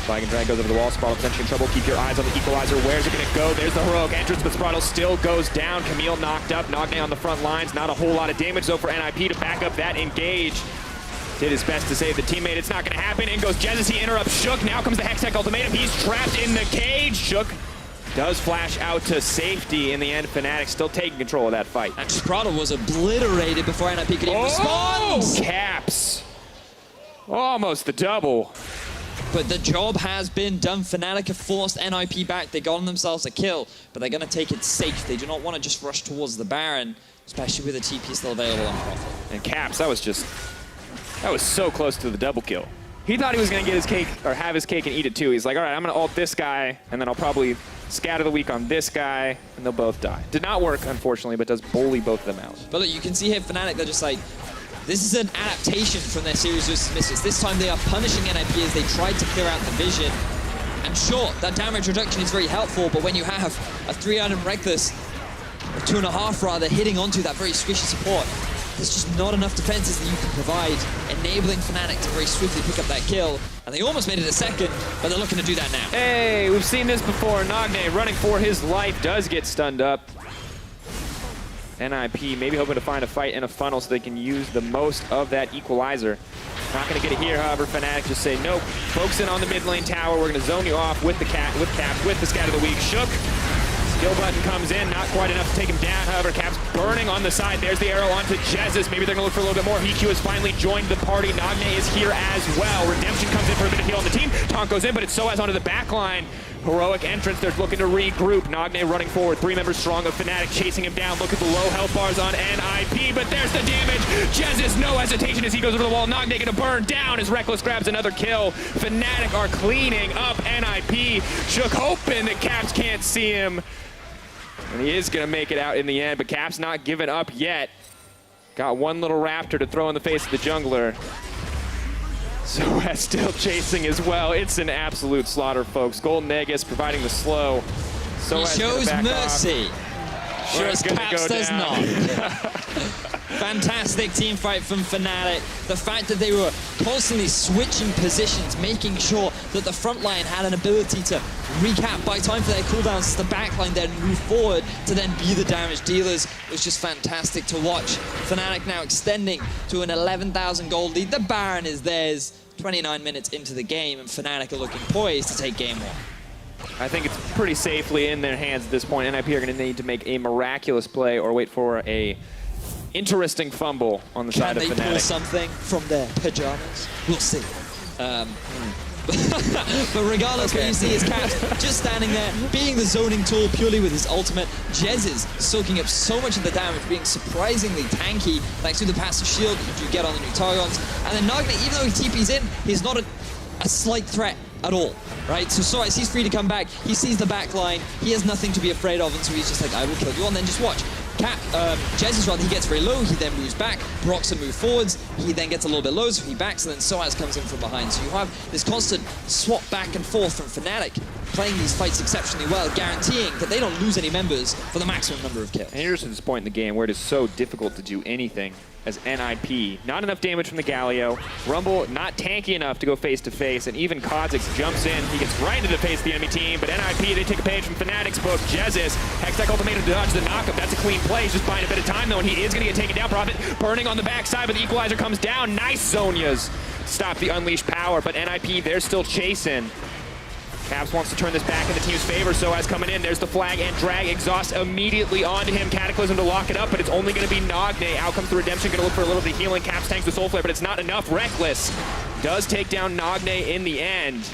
Flag and drag goes over the wall. Sprattel potentially in trouble. Keep your eyes on the equalizer. Where's it going to go? There's the heroic entrance, but Sprattel still goes down. Camille knocked up. Nagne on the front lines. Not a whole lot of damage, though, for NIP to back up that engage. Did his best to save the teammate. It's not going to happen. In goes Jesiz. He interrupts HeaQ. Now comes the Hextech ultimatum. He's trapped in the cage. HeaQ does flash out to safety. In the end, Fnatic still taking control of that fight. And Sprattel was obliterated before NIP could even respond. Caps. Almost the double. But the job has been done. Fnatic have forced NIP back. They got themselves a kill, but they're going to take it safe. They do not want to just rush towards the Baron, especially with a TP still available on Profit. And Caps, that was so close to the double kill. He thought he was going to get his cake, or have his cake and eat it too. He's like, all right, I'm going to ult this guy, and then I'll probably scatter the weak on this guy, and they'll both die. Did not work, unfortunately, but does bully both of them out. But look, you can see here Fnatic, they're just like, this is an adaptation from their series of misses. This time they are punishing NIP as they tried to clear out the vision. And sure, that damage reduction is very helpful, but when you have a 3-item Rekkles, or 2.5 rather, hitting onto that very squishy support, there's just not enough defenses that you can provide, enabling Fnatic to very swiftly pick up that kill. And they almost made it a second, but they're looking to do that now. Hey, we've seen this before. Nagne running for his life does get stunned up. NIP maybe hoping to find a fight in a funnel so they can use the most of that equalizer. Not going to get it here, however. Fnatic just say, nope, focus in on the mid lane tower. We're going to zone you off with the Caps, with the Scatter the Weak. HeaQ. Skill button comes in, not quite enough to take him down. However, Caps burning on the side. There's the arrow onto Jesiz. Maybe they're going to look for a little bit more. HeaQ has finally joined the party. Nagne is here as well. Redemption comes in for a bit of heal on the team. Taunt goes in, but it's sOAZ onto the back line. Heroic entrance, they're looking to regroup. Nagne running forward, 3 members strong of Fnatic chasing him down. Look at the low health bars on NIP, but there's the damage. Jesiz, no hesitation as he goes over the wall. Nagne gonna burn down as Rekkles grabs another kill. Fnatic are cleaning up NIP. HeaQ hoping that Caps can't see him. And he is gonna make it out in the end, but Caps not giving up yet. Got one little raptor to throw in the face of the jungler. sOAZ still chasing as well. It's an absolute slaughter, folks. Golden Aegis providing the slow. He shows mercy, whereas Caps does not. Fantastic team fight from Fnatic. The fact that they were constantly switching positions, making sure that the front line had an ability to recap, buy time for their cooldowns, the back line then move forward to then be the damage dealers. It was just fantastic to watch. Fnatic now extending to an 11,000 gold lead. The Baron is theirs 29 minutes into the game, and Fnatic are looking poised to take game 1. I think it's pretty safely in their hands at this point. NIP are going to need to make a miraculous play or wait for a interesting fumble on the side of Fnatic. Can they pull something from their pajamas? We'll see. But regardless, what you see is Caps just standing there, being the zoning tool purely with his ultimate. Jesiz soaking up so much of the damage, being surprisingly tanky, thanks to the passive shield that you get on the new Targons. And then Nagne, even though he TP's in, he's not a slight threat at all, right? So sOAZ, he's free to come back. He sees the back line. He has nothing to be afraid of, and so he's just like, I will kill you. And then just watch. Jesiz, rather, he gets very low, he then moves back, Broxah moves forwards, he then gets a little bit low, so he backs, and then sOAZ comes in from behind. So you have this constant swap back and forth from Fnatic, playing these fights exceptionally well, guaranteeing that they don't lose any members for the maximum number of kills. And here's this point in the game where it is so difficult to do anything as NIP. Not enough damage from the Galio. Rumble not tanky enough to go face-to-face, and even Kha'Zix jumps in. He gets right into the face of the enemy team, but NIP, they take a page from Fnatic's book. Jesiz, Hextech ultimatum to dodge the knockup. That's a clean play. He's just buying a bit of time, though, and he is going to get taken down. Prophet burning on the backside, but the equalizer comes down. Nice Zonias. Stop the unleashed power, but NIP, they're still chasing. Caps wants to turn this back in the team's favor. sOAZ coming in. There's the flag and drag. Exhaust immediately onto him. Cataclysm to lock it up, but it's only going to be Nagne. Out comes the Redemption. Going to look for a little bit of healing. Caps tanks the Soul Flare, but it's not enough. Rekkles does take down Nagne in the end.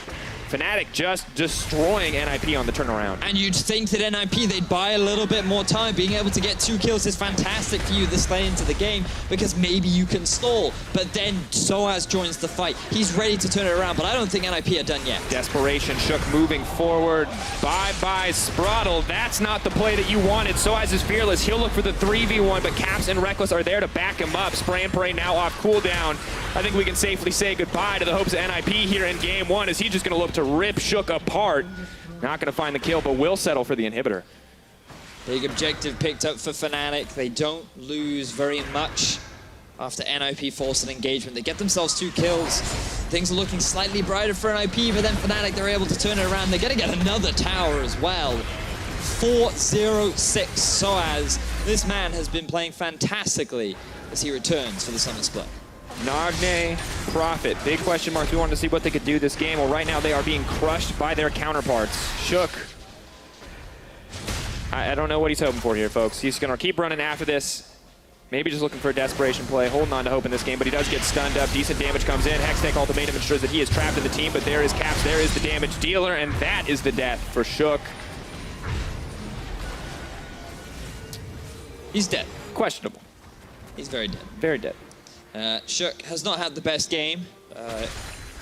Fnatic just destroying NIP on the turnaround. And you'd think that NIP, they'd buy a little bit more time. Being able to get 2 kills is fantastic for you this late into the game because maybe you can stall. But then sOAZ joins the fight. He's ready to turn it around, but I don't think NIP are done yet. Desperation, Shook moving forward. Bye-bye, Sprattel. That's not the play that you wanted. sOAZ is fearless. He'll look for the 3v1, but Caps and Rekkles are there to back him up. Spray and pray now off cooldown. I think we can safely say goodbye to the hopes of NIP here in game 1 as he's just going to look to rip Shook apart. Not going to find the kill, but will settle for the inhibitor. Big objective picked up for Fnatic. They don't lose very much after NIP forced an engagement. They get themselves 2 kills. Things are looking slightly brighter for NIP, but then Fnatic, they're able to turn it around. They're going to get another tower as well. 4-0-6 sOAZ. This man has been playing fantastically as he returns for the Summer Split. Nagne, Prophet, big question marks. We wanted to see what they could do this game. Well, right now they are being crushed by their counterparts. Shook. I don't know what he's hoping for here, folks. He's going to keep running after this. Maybe just looking for a desperation play, holding on to hope in this game, but he does get stunned up. Decent damage comes in. Hextech ultimatum ensures that he is trapped in the team, but there is Caps, there is the damage dealer, and that is the death for Shook. He's dead. Questionable. He's very dead. Very dead. Shook has not had the best game,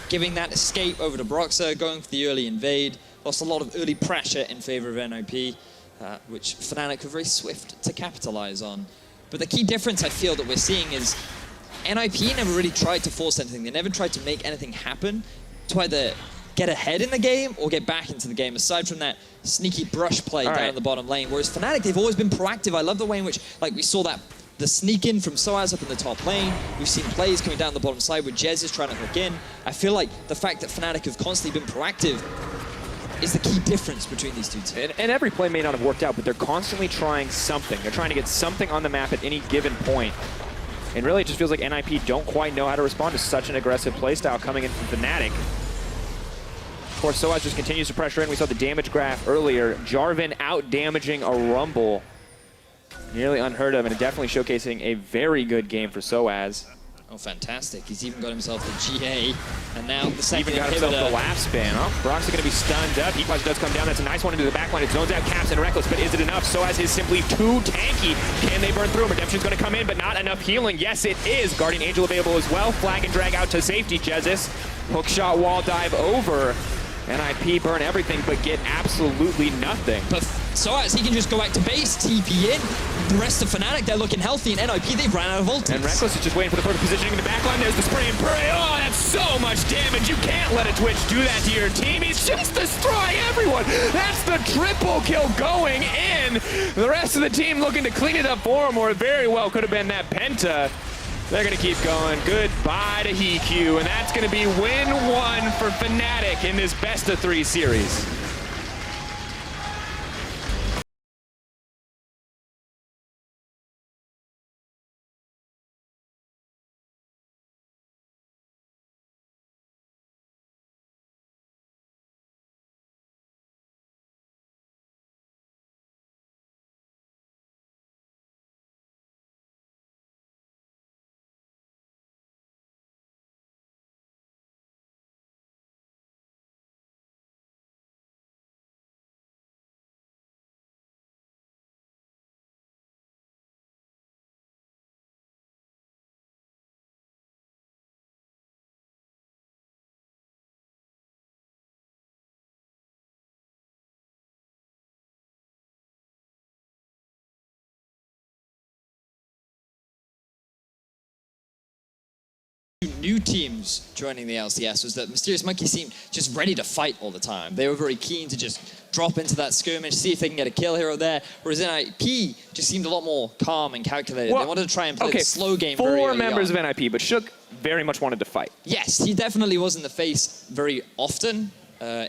giving that escape over to Broxah, going for the early invade, lost a lot of early pressure in favor of NIP, which Fnatic were very swift to capitalize on. But the key difference I feel that we're seeing is NIP never really tried to force anything. They never tried to make anything happen to either get ahead in the game or get back into the game, aside from that sneaky brush play down in the bottom lane. Whereas Fnatic, they've always been proactive. I love the way in which, like, we saw that the sneak in from sOAZ up in the top lane. We've seen plays coming down the bottom side with Jesiz trying to hook in. I feel like the fact that Fnatic have constantly been proactive is the key difference between these two teams. And every play may not have worked out, but they're constantly trying something. They're trying to get something on the map at any given point. And really, it just feels like NIP don't quite know how to respond to such an aggressive playstyle coming in from Fnatic. Of course, sOAZ just continues to pressure in. We saw the damage graph earlier. Jarvan out-damaging a Rumble. Nearly unheard of, and definitely showcasing a very good game for sOAZ. Oh, fantastic. He's even got himself the GA, and now the second Even got himself the laugh span. Oh, Broxah going to be stunned up. Equalizer does come down. That's a nice one into the backline. It zones out Caps and Rekkles, but is it enough? sOAZ is simply too tanky. Can they burn through him? Redemption's going to come in, but not enough healing. Yes, it is. Guardian Angel available as well. Flag and drag out to safety. Jesiz. Hookshot wall dive over. NIP burn everything, but get absolutely nothing. But sOAZ, he can just go back to base, TP in. The rest of Fnatic, they're looking healthy, and NIP, they've ran out of ultimates. And Rekkles is just waiting for the perfect positioning in the backline. There's the spray and pray. Oh, that's so much damage. You can't let a Twitch do that to your team. He's just destroying everyone. That's the triple kill going in. The rest of the team looking to clean it up for him, or it very well could have been that Penta. They're going to keep going. Goodbye to HeaQ, and that's going to be win 1 for Fnatic in this best-of-3 series. new teams joining the LCS was that Mysterious Monkey seemed just ready to fight all the time. They were very keen to just drop into that skirmish, see if they can get a kill here or there, whereas NIP just seemed a lot more calm and calculated. They wanted to try and play the slow game very early Four members on. of NIP, but Shook very much wanted to fight. Yes, he definitely was in the face very often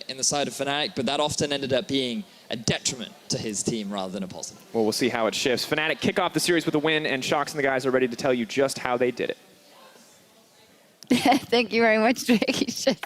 in the side of Fnatic, but that often ended up being a detriment to his team rather than a positive. Well, we'll see how it shifts. Fnatic kick off the series with a win, and Shox and the guys are ready to tell you just how they did it. Thank you very much, Drake. He's just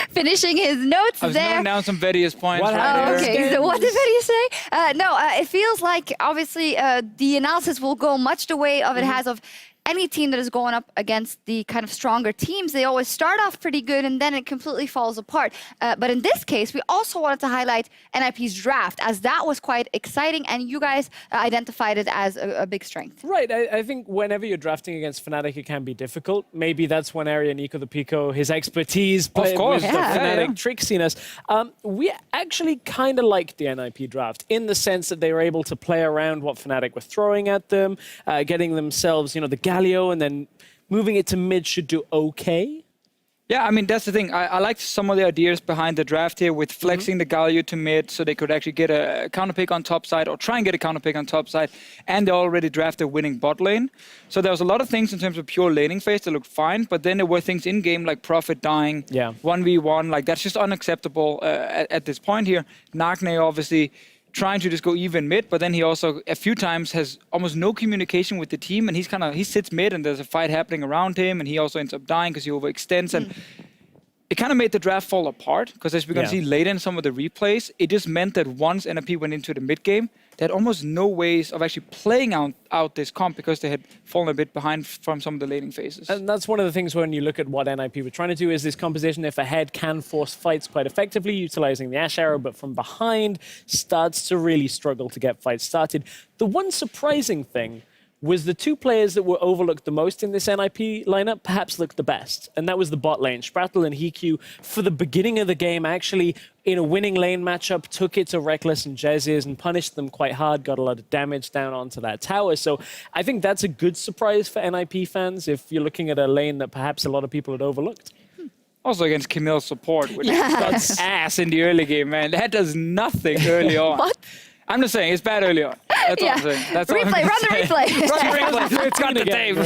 finishing his notes I was there. noting down some Vedius points Oh, right there. okay. So what did Vedius say? It feels like, obviously, the analysis will go much the way of it has of any team that is going up against the kind of stronger teams. They always start off pretty good and then it completely falls apart. But in this case, we also wanted to highlight NIP's draft, as that was quite exciting and you guys identified it as a big strength. Right. I think whenever you're drafting against Fnatic, it can be difficult. Maybe that's one area Nico the Pico, his expertise with the Fnatic tricksiness. We actually kind of liked the NIP draft in the sense that they were able to play around what Fnatic were throwing at them, getting themselves, the Galio, and then moving it to mid should do okay. Yeah, I mean, that's the thing. I liked some of the ideas behind the draft here with flexing the Galio to mid so they could actually get a counter pick on top side or try and get a counter pick on top side. And they already drafted winning bot lane. So there was a lot of things in terms of pure laning phase that looked fine, but then there were things in game like Prophet dying, 1v1. Like, that's just unacceptable at this point here. Nagne, obviously, trying to just go even mid, but then he also a few times has almost no communication with the team, and he sits mid and there's a fight happening around him, and he also ends up dying because he overextends, and it kind of made the draft fall apart, because as we're going to see later in some of the replays, it just meant that once NIP went into the mid game, they had almost no ways of actually playing out this comp because they had fallen a bit behind from some of the laning phases. And that's one of the things when you look at what NIP were trying to do is this composition, if ahead, can force fights quite effectively, utilizing the AShe arrow, but from behind starts to really struggle to get fights started. The one surprising thing was the two players that were overlooked the most in this NIP lineup perhaps looked the best. And that was the bot lane. Sprattel and HeaQ, for the beginning of the game, actually, in a winning lane matchup, took it to Rekkles and Jesiz and punished them quite hard, got a lot of damage down onto that tower. So I think that's a good surprise for NIP fans if you're looking at a lane that perhaps a lot of people had overlooked. Also against Camille's support, which got ass in the early game, man. That does nothing early on. What? I'm just saying, it's bad early on. That's all I'm saying. That's all I'm Replay, gonna run the say. replay. Run the replay. It's got the tape.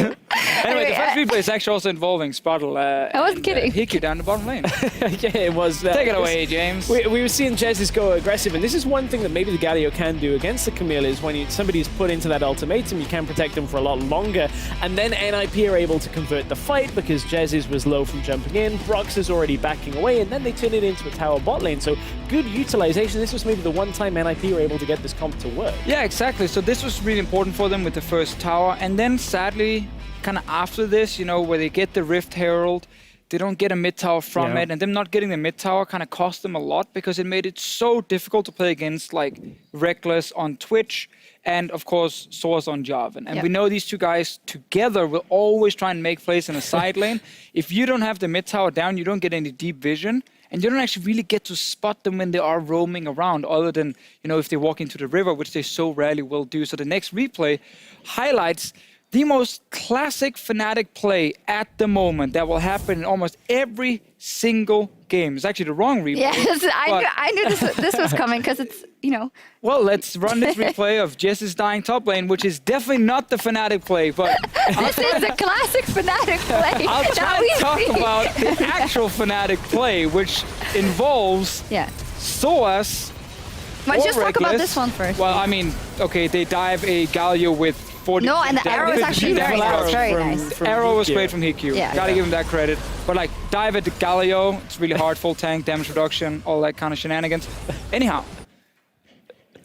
Anyway, the first replay is actually also involving Sprattel. I wasn't kidding. HeaQ down the bottom lane. Yeah, it was. Take it away, James. We were seeing Jesiz go aggressive, and this is one thing that maybe the Galio can do against the Camille is when somebody's put into that ultimatum, you can protect them for a lot longer, and then NIP are able to convert the fight because Jesiz was low from jumping in, Broxah is already backing away, and then they turn it into a tower bot lane. So good utilization. This was maybe the one time NIP were able to get this comp to work. Yeah, exactly. So this was really important for them with the first tower, and then sadly, kind of after this, where they get the Rift Herald, they don't get a mid tower from it, and them not getting the mid tower kind of cost them a lot because it made it so difficult to play against like Rekkles on Twitch and of course sOAZ on Jarvan. And we know these two guys together will always try and make plays in a side lane. If you don't have the mid tower down, you don't get any deep vision. And you don't actually really get to spot them when they are roaming around, other than, if they walk into the river, which they so rarely will do. So the next replay highlights the most classic Fnatic play at the moment that will happen in almost every single game. It's actually the wrong replay. Yes, I knew this was coming because it's, Well, let's run this replay of Jesiz dying top lane, which is definitely not the Fnatic play, but this is a classic Fnatic play. I'll try to talk about the actual Fnatic play, which involves sOAZ. But just talk about this one first. Well, I mean, okay, they dive a Galio with 40. No, and the arrow is actually very nice. Very nice. Arrow was great from HeaQ. Yeah. Gotta give him that credit. But like, dive at the Galio, it's really hard, full tank, damage reduction, all that kind of shenanigans. Anyhow,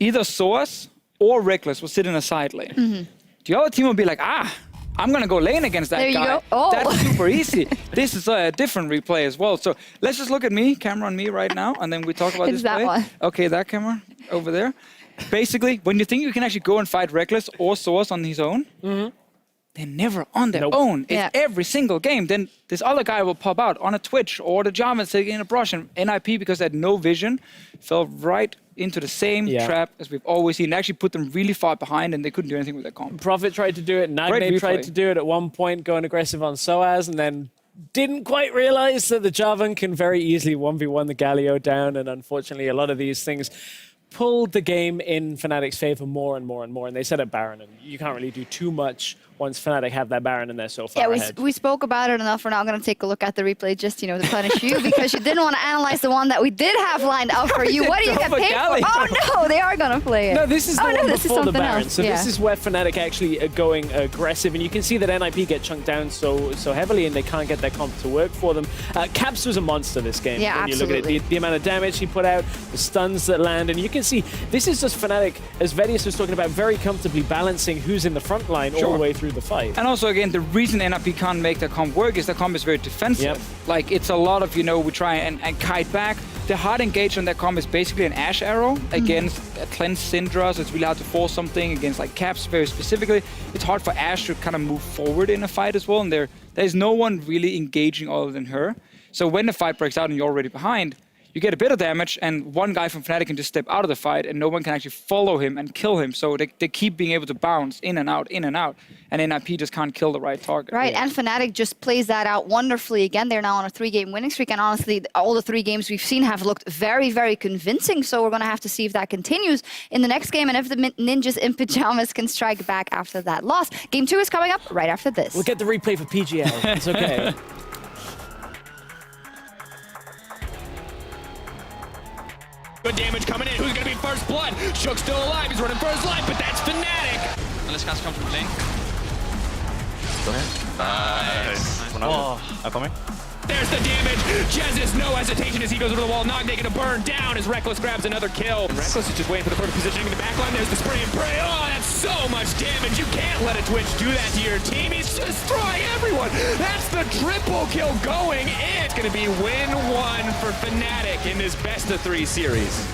either sOAZ or Rekkles will sit in a side lane. The other team will be like, I'm gonna go lane against that guy. There you go. Oh. That's super easy. This is a different replay as well. So let's just look at me, camera on me right now, and then we talk about this that play. one. Okay, that camera over there. Basically, when you think you can actually go and fight Rekkles or sOAZ on his own, they're never on their own. It's every single game. Then this other guy will pop out on a Twitch or the Jarvan taking a brush, and NIP, because they had no vision, fell right into the same trap as we've always seen. It actually put them really far behind, and they couldn't do anything with their comp. Prophet tried to do it. Nagne tried to do it at one point, going aggressive on sOAZ, and then didn't quite realize that the Jarvan can very easily 1v1 the Galio down, and unfortunately a lot of these things pulled the game in Fnatic's favor more and more and more, and they set up Baron, and you can't really do too much once Fnatic have that Baron and they're so far ahead. We spoke about it enough. We're not going to take a look at the replay just, to punish you because you didn't want to analyze the one that we did have lined up for you. What do you get paid for? Oh, no, they are going to play it. No, this is the one before the Baron. Else. So this is where Fnatic actually are going aggressive, and you can see that NIP get chunked down so heavily and they can't get their comp to work for them. Caps was a monster this game. Yeah, when absolutely. You look at it, the amount of damage he put out, the stuns that land, and you can see this is just Fnatic, as Vedius was talking about, very comfortably balancing who's in the front line all the way through the fight. And also, again, the reason NIP can't make their comp work is their comp is very defensive. Yep. Like, it's a lot of, we try and kite back. The hard engage on their comp is basically an AShe arrow against a cleansed Syndra, so it's really hard to force something against, like, Caps very specifically. It's hard for AShe to kind of move forward in a fight as well, and there's no one really engaging other than her. So when the fight breaks out and you're already behind, you get a bit of damage, and one guy from Fnatic can just step out of the fight, and no one can actually follow him and kill him. So they keep being able to bounce in and out, and NIP just can't kill the right target. Right, and Fnatic just plays that out wonderfully. Again, they're now on a 3-game winning streak, and honestly, all the 3 games we've seen have looked very, very convincing. So we're going to have to see if that continues in the next game, and if the Ninjas in Pyjamas can strike back after that loss. Game 2 is coming up right after this. We'll get the replay for PGL. It's okay. Good damage coming in. Who's going to be first blood? Shook's still alive. He's running for his life, but that's Fnatic. Let's cast come from lane. Go ahead. Nice. Up on me. There's the damage. Jesiz, no hesitation as he goes over the wall. Nagne going to burn down as Rekkles grabs another kill. Rekkles is just waiting for the perfect positioning in the backline. There's the spray and pray. Oh, that's so much damage. You can't let a Twitch do that to your team. He's destroying everyone. That's the triple kill going in. It's going to be win 1 for Fnatic in this best of 3 series.